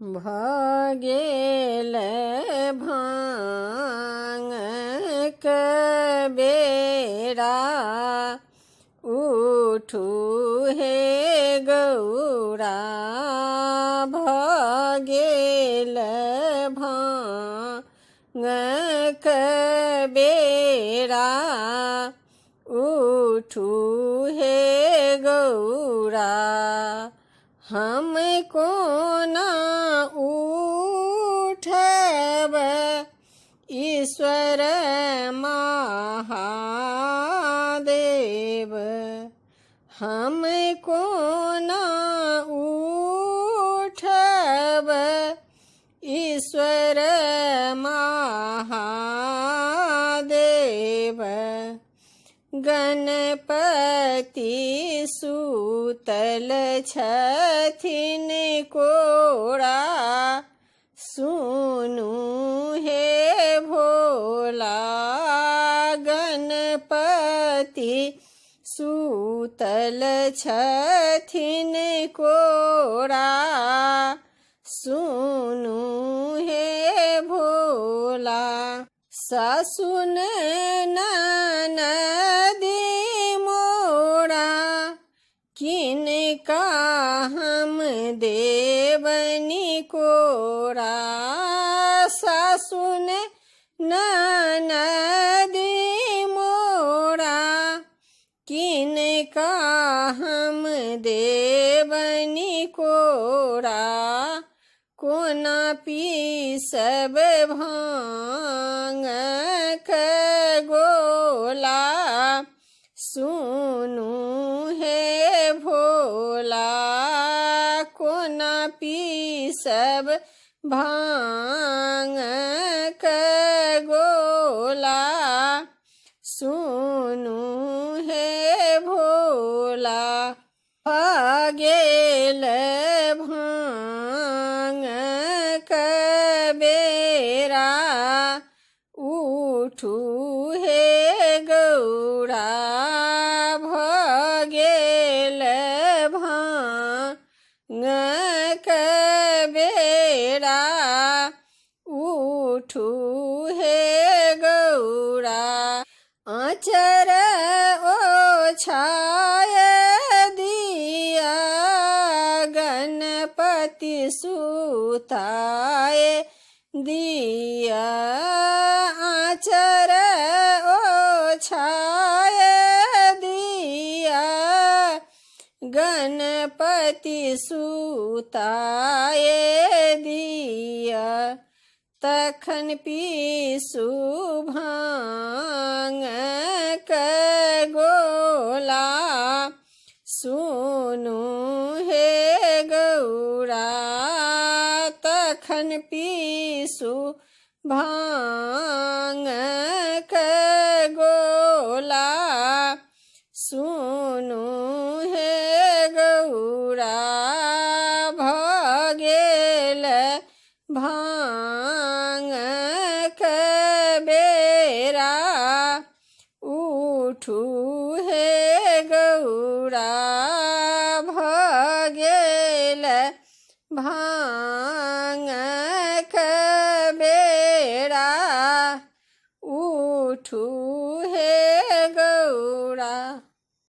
भगेल भांग बेरा उठू हे गौरा भगेल भांग बेरा उठू हे गौरा हमको ना उठब ईश्वर महादेव हमको ना उठब ईश्वर महादेव गणपति सूतल छथिन कोड़ा सुनु हे भोला गणपति सूतल छथिन कोड़ा सुनु हे भोला सासुन ननदी मोड़ा किनका हम देवनी कोड़ा सासुन ननदी मोड़ा किनका हम देवनी कोड़ा कोना पी सब भांग गोला सुनु हे भोला कोना पी सब भांग गोला सुनु हे भोला भगेल भांग बेरा उठू हे गौरा भगेल भांग बेरा उठू हे गौरा आचर ओछाय दिया गणपति सूताय दिया आचर ओछाय दिया गणपति सूताय दिया तखन पीसू भांग गोला सुनु हे गौरा तखन पीसू भांग गोला सुनु हे गौरा भगेल भांग बेरा उठू हे गौरा भगेल भांग